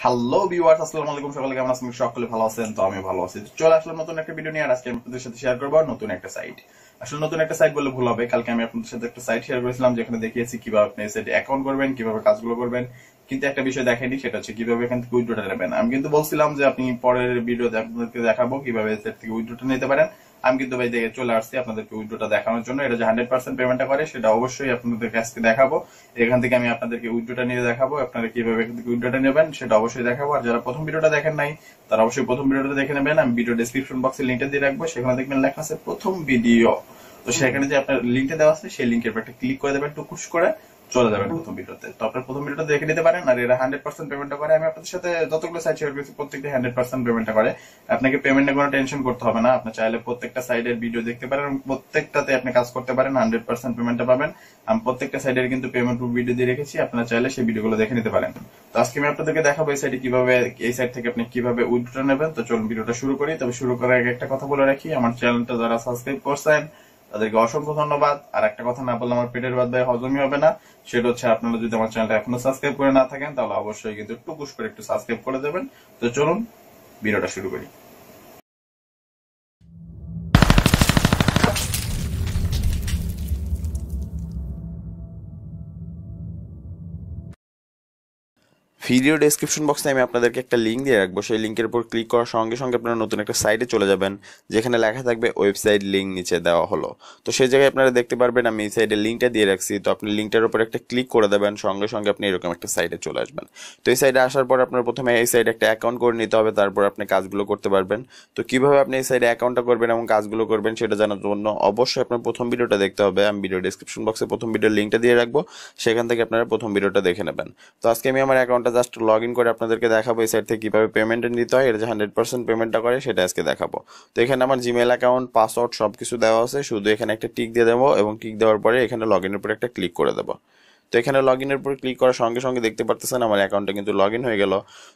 Hello viewers, আসসালামু আলাইকুম। সকলে কেমন আছেন? সকলে ভালো আছেন? তো আমি ভালো আছি। চলে আসলাম নতুন একটা ভিডিও নিয়ে। আর আজকে আমি আপনাদের সাথে শেয়ার করব নতুন একটা সাইট। আসলে নতুন একটা সাইট বললে ভুল হবে। কালকে আমি আপনাদের সাথে একটা সাইট শেয়ার করেছিলাম যেখানে দেখিয়েছি কিভাবে আপনি এই সাইটে অ্যাকাউন্ট করবেন, কিভাবে কাজগুলো করবেন। কিন্তু একটা বিষয় দেখেনি, সেটা হচ্ছে কিভাবে এখান থেকে উইথড্রটা নেবেন। আমি কিন্তু বলছিলাম যে আপনি পরের ভিডিওতে আপনাদেরকে দেখাবো কিভাবে এই সাইট থেকে উইথড্রটা নিতে পারেন। আমি কিন্তু ভাই দেখে চলে আসছি আপনাদেরকে উইথড্রটা দেখানোর জন্য। এটা যে 100% পেমেন্টটা করে সেটা অবশ্যই আপনাদেরকে আজকে দেখাবো। এখান থেকে আমি আপনাদেরকে উইথড্রটা নিয়ে দেখাবো, আপনারা কিভাবে এখান থেকে উইথড্রটা নেবেন সেটা অবশ্যই দেখাবো। আর যারা প্রথম ভিডিওটা দেখেন নাই তারা অবশ্যই প্রথম ভিডিওটা দেখে নেবেন। আমি ভিডিও ডেসক্রিপশন বক্সে লিংকটা দিয়ে রাখবো, সেখানে দেখবেন লেখা আছে প্রথম ভিডিও। তো সেখানে যে আপনার লিংকটা দেওয়া আছে সেই লিংকের উপর একটা ক্লিক করে দেবেন, টুকুস করে চলে যাবেন প্রথম ভিডিওতে। তো আপনার প্রথম ভিডিওটা দেখে নিতে পারেন। আর এরা 100% পেমেন্টটা করে। আমি আপনাদের সাথে যতগুলো সাইট শেয়ার করেছি প্রত্যেকটা 100% পেমেন্টটা করে। আপনাকে পেমেন্টের কোনো টেনশন করতে হবে না। আপনি চাইলে প্রত্যেকটা সাইডের ভিডিও দেখতে পারেন, প্রত্যেকটাতে আপনি কাজ করতে পারেন, 100% পেমেন্টটা পাবেন। আমি প্রত্যেকটা সাইডের কিন্তু পেমেন্ট ভিডিও দিয়ে রেখেছি, আপনারা চাইলে সেই ভিডিওগুলো দেখে নিতে পারেন। তো আজকে আমি আপনাদেরকে দেখাবো এই সাইটে কিভাবে, এই সাইট থেকে আপনি কিভাবে উইথড্র নেবেন। তো চলুন ভিডিওটা শুরু করি। তবে শুরু করার আগে একটা কথা বলে রাখি, আমার চ্যানেলটা যারা সাবস্ক্রাইব করছেন তাদেরকে অসংখ্য ধন্যবাদ। আর একটা কথা না বললে আমার পেটের ভাত ভাই হজমই হবে না, সেটা হচ্ছে আপনারা যদি আমার চ্যানেলটা এখনো সাবস্ক্রাইব করে না থাকেন তাহলে অবশ্যই কিন্তু টুকুস করে একটু সাবস্ক্রাইব করে দেবেন। তো চলুন ভিডিওটা শুরু করি। ভিডিও ডেসক্রিপশন বক্সে আমি আপনাদেরকে একটা লিঙ্ক দিয়ে রাখবো। সেই লিঙ্কের উপর ক্লিক করার সঙ্গে সঙ্গে আপনারা নতুন একটা সাইটে চলে যাবেন, যেখানে লেখা থাকবে ওয়েবসাইট লিঙ্ক নিচে দেওয়া হলো। তো সেই জায়গায় আপনারা দেখতে পারবেন আমি এই সাইডে লিঙ্কটা দিয়ে রাখছি। তো আপনি লিঙ্কটার উপর একটা ক্লিক করে দেবেন, সঙ্গে সঙ্গে আপনি এরকম একটা সাইটে চলে আসবেন। তো এই সাইডে আসার পর আপনার প্রথমে এই সাইডে একটা অ্যাকাউন্ট করে নিতে হবে, তারপর আপনি কাজগুলো করতে পারবেন। তো কিভাবে আপনি এই সাইডে অ্যাকাউন্টটা করবেন এবং কাজগুলো করবেন সেটা জানার জন্য অবশ্যই আপনার প্রথম ভিডিওটা দেখতে হবে। আমি ভিডিও ডেসক্রিপশন বক্সে প্রথম ভিডিওর লিঙ্কটা দিয়ে রাখবো, সেখান থেকে আপনারা প্রথম ভিডিওটা দেখে নেবেন। তো আজকে আমি আমার অ্যাকাউন্টটা জাস্ট লগ ইন করে আপনাদেরকে দেখাবো এই সাইট থেকে কিভাবে পেমেন্ট নিতে হয়। এটা যে 100% পেমেন্টটা করে সেটা আজকে দেখাবো। তো এখানে আমার জিমেল অ্যাকাউন্ট, পাসওয়ার্ড সবকিছু দেওয়া আছে, শুধু এখানে একটা টিক দিয়ে দেবো এবং টিক দেওয়ার পরে এখানে লগ ইনের উপর একটা ক্লিক করে দেবো। তো এখানে লগ ইনের উপর ক্লিক করার সঙ্গে সঙ্গে দেখতে পারতেছেন আমার অ্যাকাউন্টটা কিন্তু লগ ইন হয়ে গেল।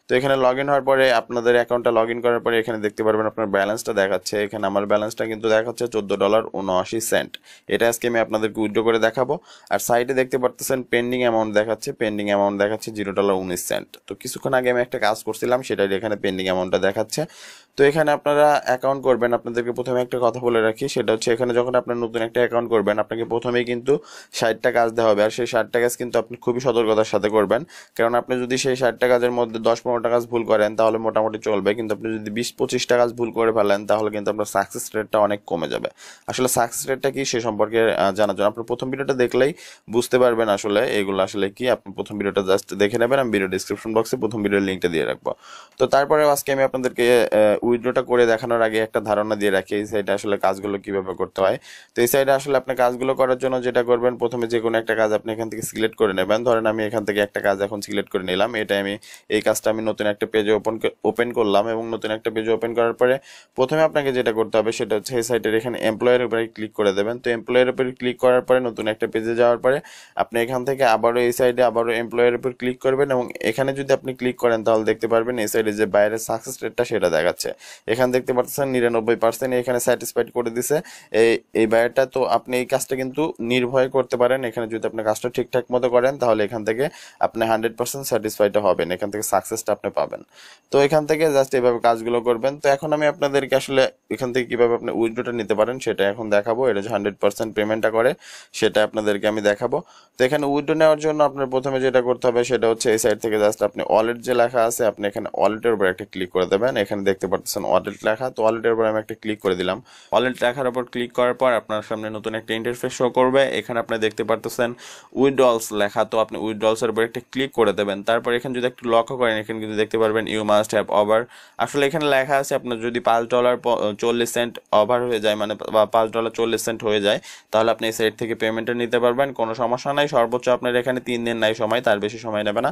তো এখানে লগ ইন হওয়ার পরে আপনাদের অ্যাকাউন্টটা লগ ইন করার পরে এখানে দেখতে পারবেন আপনার ব্যালেন্সটা দেখাচ্ছে। এখানে আমার ব্যালেন্সটা কিন্তু দেখাচ্ছে $14.79। এটা আজকে আমি আপনাদেরকে উইথড্র করে দেখাবো। আর সাইডে দেখতে পারতেছেন পেন্ডিং অ্যামাউন্ট দেখাচ্ছে, পেন্ডিং অ্যামাউন্ট দেখাচ্ছে $0.19। তো কিছুক্ষণ আগে আমি একটা কাজ করছিলাম, সেটাই এখানে পেন্ডিং অ্যামাউন্টটা দেখাচ্ছে। তো এখানে আপনারা অ্যাকাউন্ট করবেন, আপনাদেরকে প্রথমে একটা কথা বলে রাখি, সেটা হচ্ছে এখানে যখন আপনার নতুন একটা অ্যাকাউন্ট করবেন আপনাকে প্রথমেই কিন্তু 60টা কাজ দেওয়া হবে। আর সেই 60টা কাজ কিন্তু আপনি খুবই সতর্কতার সাথে করবেন, কারণ আপনি যদি সেই 60টা কাজের মধ্যে 10-15টা কাজ ভুল করেন তাহলে মোটামুটি চলবে, কিন্তু আপনি যদি 20-25টা কাজ ভুল করে ফেলেন তাহলে কিন্তু আপনার সাকসেস রেটটা অনেক কমে যাবে। আসলে সাকসেস রেটটা কি সে সম্পর্কে জানার জন্য আপনার প্রথম ভিডিওটা দেখলেই বুঝতে পারবেন আসলে এগুলো আসলে কি। আপনি প্রথম ভিডিওটা জাস্ট দেখে নেবেন, আমি ভিডিও ডিসক্রিপশন বক্সে প্রথম ভিডিওর লিঙ্কটা দিয়ে রাখবো। তো তারপরে আজকে আমি আপনাদেরকে উইথড্রটা করে দেখানোর আগে একটা ধারণা দিয়ে রাখি এই সাইডে আসলে কাজগুলো কিভাবে করতে হয়। তো এই সাইডে আসলে আপনি কাজগুলো করার জন্য যেটা করবেন, প্রথমে যে কোনো একটা কাজ আপনি এখান থেকে সিলেক্ট করে নেবেন। ধরেন আমি এখান থেকে একটা কাজ এখন সিলেক্ট করে নিলাম, এই কাজটা আমি নতুন একটা পেজে ওপেন করলাম এবং নতুন একটা পেজে ওপেন করার পরে প্রথমে আপনাকে যেটা করতে হবে সেটা হচ্ছে এই সাইডের এখানে এমপ্লয়ের উপরে ক্লিক করে দেবেন। তো এমপ্লয়ের উপরে ক্লিক করার পরে নতুন একটা পেজে যাওয়ার পরে আপনি এখান থেকে আবারও এই সাইডে আবারও এমপ্লয়ের উপর ক্লিক করবেন এবং এখানে যদি আপনি ক্লিক করেন তাহলে দেখতে পারবেন এই সাইডে যে বাইরের সাকসেস রেটটা সেটা দেখাচ্ছে। এখানে দেখতে পাচ্ছেন 99% এখানে স্যাটিসফাইড করে দিছে এই বায়ারটা। তো আপনি এই কাজটা কিন্তু নির্ভয় করতে পারেন। এখানে যদি আপনি কাজটা ঠিকঠাক মতো করেন তাহলে এখান থেকে আপনি 100% স্যাটিসফাইড হবেন, এখান থেকে সাকসেসটা আপনি পাবেন। তো এখান থেকে জাস্ট এইভাবে কাজগুলো করবেন। তো এখন আমি আপনাদেরকে আসলে এখান থেকে কিভাবে আপনি উইথড্রটা নিতে পারেন সেটা এখন দেখাবো। এটা যে 100% পেমেন্টটা করে সেটা আপনাদেরকে আমি দেখাবো। তো এখানে উইথড্র নেওয়ার জন্য আপনার প্রথমে যেটা করতে হবে সেটা হচ্ছে এই সাইড থেকে জাস্ট আপনি ওয়ালেট যে লেখা আছে আপনি এখানে ওয়ালেটের উপর একটা ক্লিক করে দেবেন। এখানে দেখতে পাচ্ছেন ওয়ালেট লেখা, তো ওয়ালেটের উপর আমি একটা ক্লিক করে দিলাম। ওয়ালেট লেখার উপর ক্লিক করার পর আপনার সামনে নতুন একটা ইন্টারফেস শো করবে। এখানে আপনি দেখতে পাচ্ছেন উইথড্রলস লেখা, তো আপনি উইথড্রলস এর উপর একটা ক্লিক করে দেবেন। তারপর এখানে যদি একটু লক্ষ্য করেন এখানে কিন্তু দেখতে পারবেন ইউ মাস্ট হ্যাভ ওভার। আসলে এখানে লেখা আছে আপনার যদি $5.40 ওভার হয়ে যায়, মানে বা $5.40 হয়ে যায়, তাহলে আপনি এই সাইট থেকে পেমেন্টটা নিতে পারবেন, কোনো সমস্যা নাই। সর্বোচ্চ আপনার এখানে 3 দিন নাই সময়, তার বেশি সময় নেবে না।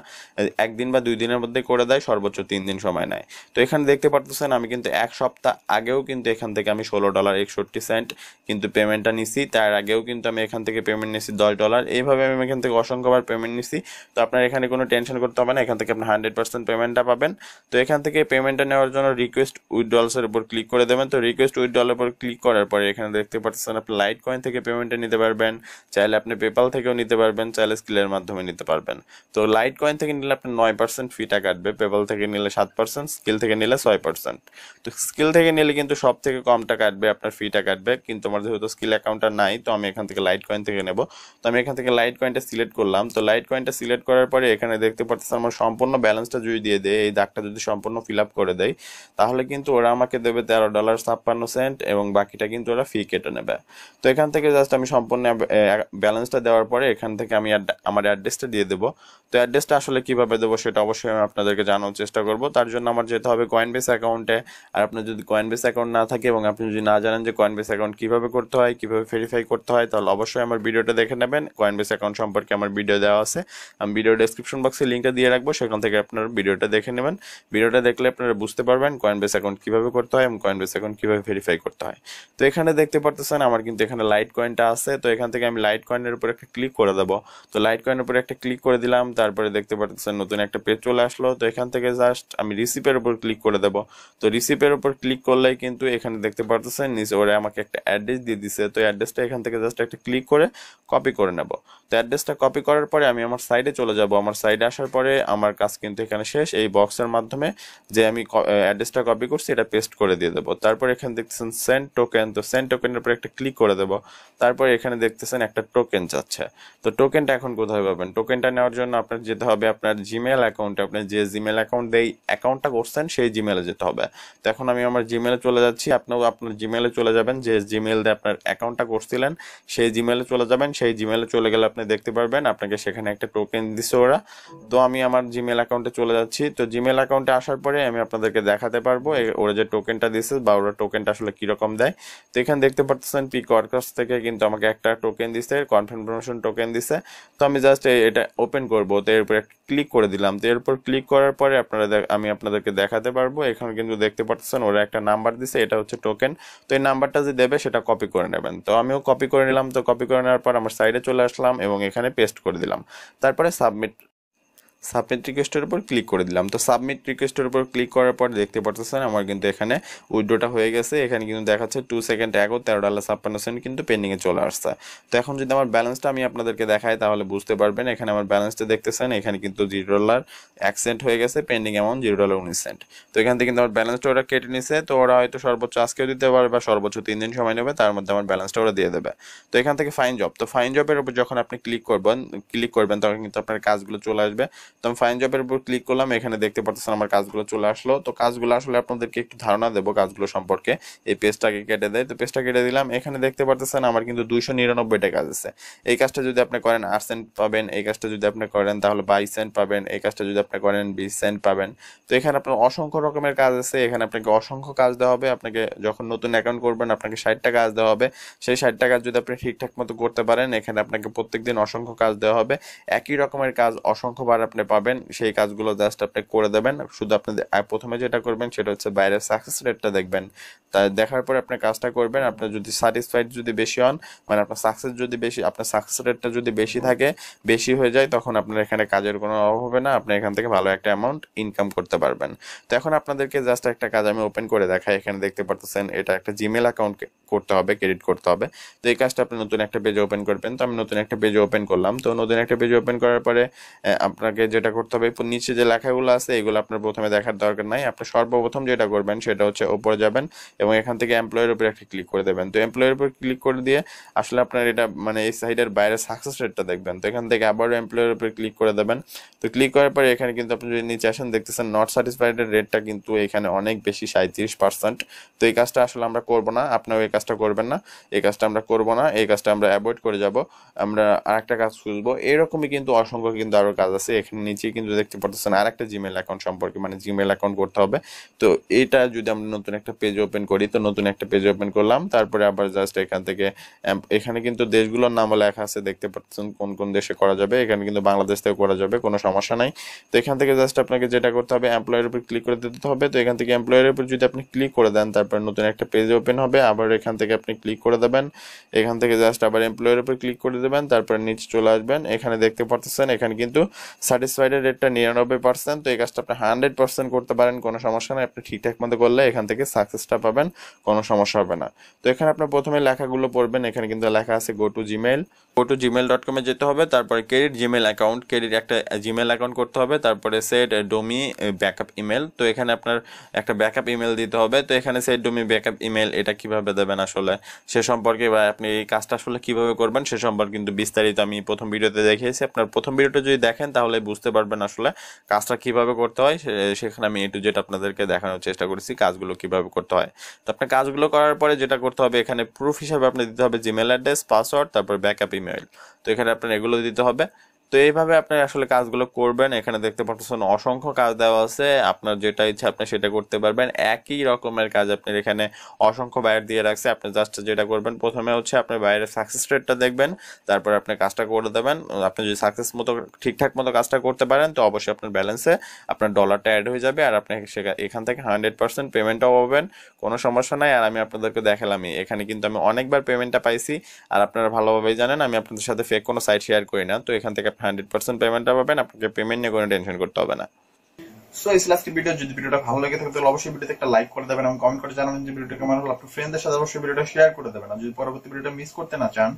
1 দিন বা 2 দিনের মধ্যে করে দেয়, সর্বোচ্চ 3 দিন সময় নেয়। তো এখানে দেখতে পারতেছেন আমি আমি কিন্তু 1 সপ্তাহ আগেও কিন্তু এখান থেকে আমি $16.61 কিন্তু পেমেন্টটা নিছি। তার আগেও কিন্তু আমি এখান থেকে পেমেন্ট নিছি $10। এইভাবে আমি এখান থেকে অসংখ্যবার পেমেন্ট নিছি। তো আপনার এখানে কোনো টেনশন করতে হবে না, এখান থেকে আপনি 100% পেমেন্টটা পাবেন। তো এখান থেকে পেমেন্টটা নেওয়ার জন্য রিকোয়েস্ট উইথড্রলস এর উপর ক্লিক করে দেবেন। তো রিকোয়েস্ট উইথড্রল এর উপর ক্লিক করার পরে এখানে দেখতে পাচ্ছেন আপনি লাইট কয়েন থেকে পেমেন্টটা নিতে পারবেন, চাইলে আপনি পেপাল থেকেও নিতে পারবেন, চাইলে স্কিলের মাধ্যমে নিতে পারবেন। তো লাইট কয়েন থেকে নিলে আপনার 9% ফিটা কাটবে, পেপাল থেকে নিলে 7%, স্কিল থেকে নিলে 6%। তো স্কিল থেকে নিলে কিন্তু সব থেকে কমটা কাটবে, আপনার ফিটা কাটবে। কিন্তু আমার যেহেতু স্কিল অ্যাকাউন্টটা নাই, তো আমি এখান থেকে লাইট কয়েন থেকে নেব। তো আমি এখান থেকে লাইট কয়েনটা সিলেক্ট করলাম। তো লাইট কয়েনটা সিলেক্ট করার পরে এখানে দেখতে পাচ্ছেন আমার সম্পূর্ণ ব্যালেন্সটা যদি দিয়ে দেয়, এই দাগটা যদি সম্পূর্ণ ফিল আপ করে দেয়, তাহলে কিন্তু ওরা আমাকে দেবে $13.56 এবং বাকিটা কিন্তু ওরা ফি কেটে নেবে। তো এখান থেকে জাস্ট আমি সম্পূর্ণ ব্যালেন্সটা দেওয়ার পরে এখান থেকে আমি আমার অ্যাড্রেসটা দিয়ে দেবো। তো অ্যাড্রেসটা আসলে কিভাবে দেবো সেটা অবশ্যই আমি আপনাদেরকে জানানোর চেষ্টা করব। তার জন্য আমার যেতে হবে কয়েনবেস অ্যাকাউন্টে। আর আপনার যদি কয়েনবেস অ্যাকাউন্ট না থাকে এবং আপনি যদি না জানেন যে কয়েনবেস অ্যাকাউন্ট কিভাবে করতে হয়, কিভাবে ভেরিফাই করতে হয়, তাহলে অবশ্যই আমার ভিডিওটা দেখে নেবেন। কয়েনবেস অ্যাকাউন্ট সম্পর্কে আমার ভিডিও দেওয়া আছে, আমি ভিডিও ডেসক্রিপশন বক্সে লিঙ্কটা দিয়ে রাখবো, সেখান থেকে আপনারা ভিডিওটা দেখে নেবেন। ভিডিওটা দেখলে আপনারা বুঝতে পারবেন কয়েনবেস অ্যাকাউন্ট কিভাবে করতে হয় এবং কয়েনবেস অ্যাকাউন্ট কিভাবে ভেরিফাই করতে হয়। তো এখানে দেখতে পারতেছেন আমার কিন্তু এখানে লাইট কয়েনটা আছে। তো এখান থেকে আমি লাইট কয়েনের উপর একটা ক্লিক করে দেবো। তো লাইট কয়েনের উপর একটা ক্লিক করে দিলাম, তারপরে দেখতে পারতেছেন নতুন একটা পেজ চলে আসলো। তো এখান থেকে জাস্ট আমি রিসিপের উপর ক্লিক করে দেবো। তো রিসিপের উপর ক্লিক করলেই কিন্তু এখানে দেখতে পারতেছেন নিচে ওরা আমাকে একটা অ্যাড্রেস দিয়ে দিছে। তো অ্যাড্রেসটা এখান থেকে জাস্ট একটা ক্লিক করে কপি করে নেব। তো অ্যাড্রেসটা কপি করার পরে আমি আমার সাইডে চলে যাব। আমার সাইডে আসার পরে আমার কাজ কিন্তু এখানে শেষ। এই বক্সের মাধ্যমে যে আমি অ্যাড্রেসটা কপি করছি এটা পেস্ট করে দিয়ে দেবো। তারপর এখানে দেখতেছেন সেন্ড টোকেন। তো সেন্ড টোকেনের উপর একটা ক্লিক করে দেবো। তারপর এখানে দেখতেছেন একটা টোকেন চাচ্ছে। তো টোকেনটা এখন কোথায় পাবেন? টোকেনটা নেওয়ার জন্য আপনার যেতে হবে আপনার জিমেল অ্যাকাউন্টে। আপনি যে জিমেল অ্যাকাউন্ট দিয়ে অ্যাকাউন্টটা করছেন সেই জিমেলে যেতে হবে। তো এখন আমি আমার জিমেলে চলে যাচ্ছি, আপনিও আপনার জিমেলে চলে যাবেন। যে জিমেল দিয়ে আপনার অ্যাকাউন্টটা করছিলেন সেই জিমেলে চলে যাবেন। সেই জিমেলে চলে গেলে আপনি দেখতে পারবেন আপনাকে সেখানে একটা টোকেন দিছে ওরা। তো আমি আমার জিমেল অ্যাকাউন্টে চলে যাচ্ছি। তো জিমেল অ্যাকাউন্টে আসার পরে আমি আপনাদেরকে দেখাতে পারবো ওরা যে টোকেনটা দিছে বা ওরা টোকেনটা আসলে কিরকম দেয়। তো এখানে দেখতে পাচ্ছেন পিক ওয়ার্কার্স থেকে কিন্তু আমাকে একটা টোকেন দিছে, কনফার্মেশন টোকেন দিছে। তো আমি জাস্ট এটা ওপেন করব। তো এর উপর ক্লিক করে দিলাম। তো এর উপর ক্লিক করার পরে আমি আপনাদেরকে দেখাতে পারবো। এখানে কিন্তু দেখতে পাচ্ছেন ওরা একটা নাম্বার দিছে, এটা হচ্ছে টোকেন। তো এই নাম্বারটা যে দেবে সেটা কপি করে নেবেন। তো আমিও কপি করে নিলাম। তো কপি করে নেওয়ার পর আমার সাইডে চলে আসলাম এবং এখানে পেস্ট করে দিলাম। তারপরে সাবমিট রিকোয়েস্টের উপর ক্লিক করে দিলাম। তো সাবমিট রিকোয়েস্টের উপর ক্লিক করার পর দেখতে পাচ্ছেন আমার কিন্তু এখানে উইথড্রটা হয়ে গেছে। এখানে কিন্তু দেখাচ্ছে 2 সেকেন্ড আগেও $13.56 কিন্তু পেন্ডিংয়ে চলে আসছে। তো এখন যদি আমার ব্যালেন্সটা আমি আপনাদেরকে দেখাই তাহলে বুঝতে পারবেন। এখানে আমার ব্যালেন্সটা দেখতেছেন, এখানে কিন্তু $0.01 হয়ে গেছে, পেন্ডিং অ্যামাউন্ট $0.19। তো এখান থেকে কিন্তু আমার ব্যালেন্সটা ওরা কেটে নিছে। তো ওরা হয়তো সর্বোচ্চ আজকেও দিতে পারবে বা সর্বোচ্চ 3 দিন সময় নেবে, তার মধ্যে আমার ব্যালেন্সটা ওরা দিয়ে দেবে। তো এখান থেকে ফাইন জব। তো ফাইন জবের উপর যখন আপনি ক্লিক করবেন তখন কিন্তু আপনার কাজগুলো চলে আসবে। তো আমি ফাইন জবের উপর ক্লিক করলাম, এখানে দেখতে পাচ্ছেন আমার কাজগুলো চলে আসলো। তো কাজগুলো আসলে আপনাদেরকে একটু ধারণা দেবো কাজগুলো সম্পর্কে। এই পেজটাকে কেটে দেয়। তো পেজটা কেটে দিলাম। এখানে দেখতে পাচ্ছেন আমার কিন্তু 299টা কাজ আছে। এই কাজটা যদি আপনি করেন 8 সেন্ট পাবেন, এই কাজটা যদি আপনি করেন তাহলে 22 সেন্ট পাবেন, এই কাজটা যদি আপনি করেন 20 সেন্ট পাবেন। তো এখানে আপনার অসংখ্য রকমের কাজ আছে। এখানে আপনাকে অসংখ্য কাজ দেওয়া হবে। আপনাকে যখন নতুন অ্যাকাউন্ট করবেন আপনাকে 60টা কাজ দেওয়া হবে। সেই 60টা কাজ যদি আপনি ঠিকঠাক মতো করতে পারেন এখানে আপনাকে প্রত্যেকদিন অসংখ্য কাজ দেওয়া হবে। একই রকমের কাজ অসংখ্যবার আপনি পাবেন। সেই কাজগুলো জাস্ট আপনি করে দেবেন। শুধু আপনি প্রথমে যেটা করবেন সেটা হচ্ছে বাইরের সাকসেস রেটটা দেখবেন। তা দেখার পরে আপনি কাজটা করবেন। আপনার যদি স্যাটিসফাইড যদি বেশি হন, মানে আপনার সাকসেস রেটটা যদি বেশি থাকে, বেশি হয়ে যায়, তখন আপনার এখানে কাজের কোনো অভাব হবে না। আপনি এখান থেকে ভালো একটা অ্যামাউন্ট ইনকাম করতে পারবেন। তো এখন আপনাদেরকে জাস্ট একটা কাজ আমি ওপেন করে দেখাই। এখানে দেখতে পাচ্ছেন এটা একটা জিমেল অ্যাকাউন্ট করতে হবে, ক্রেডিট করতে হবে। তো এই কাজটা আপনি নতুন একটা পেজ ওপেন করবেন। তো আমি নতুন একটা পেজ ওপেন করলাম। তো নতুন একটা পেজ ওপেন করার পরে আপনাকে যেটা করতে হবে, নিচে যে লেখাগুলো আছে এগুলো আপনার প্রথমে দেখার দরকার নাই। আপনি সর্বপ্রথম যেটা করবেন সেটা হচ্ছে উপরে যাবেন এবং এখান থেকে এমপ্লয়ের উপর একটা ক্লিক করে দেবেন। তো এমপ্লয়ের উপর ক্লিক করে দিয়ে আসলে আপনার এটা মানে এই সাইডের বাইরে সাকসেস রেটটা দেখবেন। তো এখান থেকে আবার এমপ্লয়ের উপর ক্লিক করে দেবেন। তো ক্লিক করার পরে এখানে কিন্তু আপনি যদি নিচে আসেন দেখতেছেন নট স্যাটিসফাইড এর রেটটা কিন্তু এখানে অনেক বেশি, 37%। তো এই কাজটা আসলে আমরা করব না, আপনারা এই কাজটা করবেন না। এই কাজটা আমরা করব না, এই কাজটা আমরা অ্যাভয়েড করে যাব। আমরা আরেকটা কাজ খুঁজবো। এরকমই কিন্তু অসংখ্য কিন্তু আরো কাজ আছে। এখানে এখানে নিচে কিন্তু দেখতে পারতেছেন আরেকটা জিমেল অ্যাকাউন্ট সম্পর্কে, মানে জিমেল অ্যাকাউন্ট করতে হবে। তো এটা যদি আমরা নতুন একটা পেজ ওপেন করি, তো নতুন একটা পেজ ওপেন করলাম, তারপরে আবার জাস্ট এখান থেকে এখানে কিন্তু দেশগুলোর নামও লেখা আছে, দেখতে পাচ্ছেন কোন কোন দেশে করা যাবে। এখানে কিন্তু বাংলাদেশ থেকে করা যাবে, কোনো সমস্যা নাই। তো এখান থেকে জাস্ট আপনাকে যেটা করতে হবে, এমপ্লয়ের উপর ক্লিক করে দিতে হবে। তো এখান থেকে এমপ্লয়ের উপর যদি আপনি ক্লিক করে দেন, তারপর নতুন একটা পেজ ওপেন হবে, আবার এখান থেকে আপনি ক্লিক করে দেবেন। এখান থেকে জাস্ট আবার এমপ্লয়ের উপর ক্লিক করে দেবেন, তারপর নিচে চলে আসবেন। এখানে দেখতে পাচ্ছেন এখানে কিন্তু স্যাটিসফাইডের রেটটা 99%। তো এই কাজটা আপনি 100% করতে পারেন, কোনো সমস্যা নেই। আপনি ঠিকঠাক মতো করলে এখান থেকে সাকসেসটা পাবেন, কোনো সমস্যা হবে না। তো এখানে আপনার প্রথমে লেখাগুলো পড়বেন। এখানে কিন্তু লেখা আছে go to gmail.com যেতে হবে, তারপরে ক্রেডিট জিমেল অ্যাকাউন্ট, ক্রেডিট একটা জিমেল অ্যাকাউন্ট করতে হবে, তারপরে সেট ডোমি ব্যাকআপ ইমেল। তো এখানে আপনার একটা ব্যাকআপ ইমেল দিতে হবে। তো এখানে সেট ডোমি ব্যাকআপ ইমেল এটা কিভাবে দেবেন আসলে সে সম্পর্কে, বা আপনি এই কাজটা আসলে কিভাবে করবেন সে সম্পর্কে কিন্তু বিস্তারিত আমি প্রথম ভিডিওতে দেখিয়েছি। আপনার প্রথম ভিডিওটা যদি দেখেন তাহলে বুঝতে পারবেন আসলে কাজটা কিভাবে করতে হয়। সেখানে আমি A to Z আপনাদেরকে দেখানোর চেষ্টা করেছি কাজগুলো কিভাবে করতে হয়। তো আপনার কাজগুলো করার পরে যেটা করতে হবে, এখানে প্রুফ হিসাবে আপনি দিতে হবে জিমেল অ্যাড্রেস, পাসওয়ার্ড, তারপর ব্যাকআপ ইমেল। তো এখানে আপনার এগুলো দিতে হবে। তো এইভাবে আপনি আসলে কাজগুলো করবেন। এখানে দেখতে পাচ্ছেন অসংখ্য কাজ দেওয়া আছে, আপনার যেটা ইচ্ছা আপনি সেটা করতে পারবেন। একই রকমের কাজ আপনার এখানে অসংখ্য বায়ার দিয়ে রাখছে। আপনি জাস্ট যেটা করবেন, প্রথমে হচ্ছে আপনার বাইরের সাকসেস রেটটা দেখবেন, তারপর আপনি কাজটা করে দেবেন। আপনি যদি সাকসেস মতো ঠিকঠাক মতো কাজটা করতে পারেন, তো অবশ্যই আপনার ব্যালেন্সে আপনার ডলারটা অ্যাড হয়ে যাবে, আর আপনি এখান থেকে 100% পেমেন্টটাও পাবেন, কোনো সমস্যা নাই। আর আমি আপনাদেরকে দেখালামই, এখানে কিন্তু আমি অনেকবার পেমেন্টটা পাইছি, আর আপনারা ভালোভাবেই জানেন আমি আপনাদের সাথে ফেক কোনো সাইট শেয়ার করি না। তো এখান থেকে 100% পেমেন্টটা পাবেন, আপনাকে পেমেন্ট নিয়ে কোনো টেনশন করতে হবে না। সো এই লাস্ট ভিডিও, যদি ভিডিওটা ভালো লাগে থাকে তাহলে অবশ্যই ভিডিওতে একটা লাইক করে দেবেন এবং কমেন্ট করে জানাবেন যে ভিডিওটা কেমন হলো। আপনার ফ্রেন্ডদের সাথে অবশ্যই ভিডিওটা শেয়ার করে দেবেন। আর যদি পরবর্তী ভিডিওটা মিস করতে না চান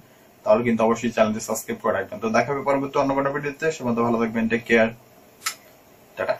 তাহলে কিন্তু অবশ্যই চ্যানেলটি সাবস্ক্রাইব করে রাখবেন। তো দেখা হবে পরবর্তী অন্য কোনো ভিডিওতে। সে মতো ভালো থাকবেন, টেক কেয়ার, টাটা।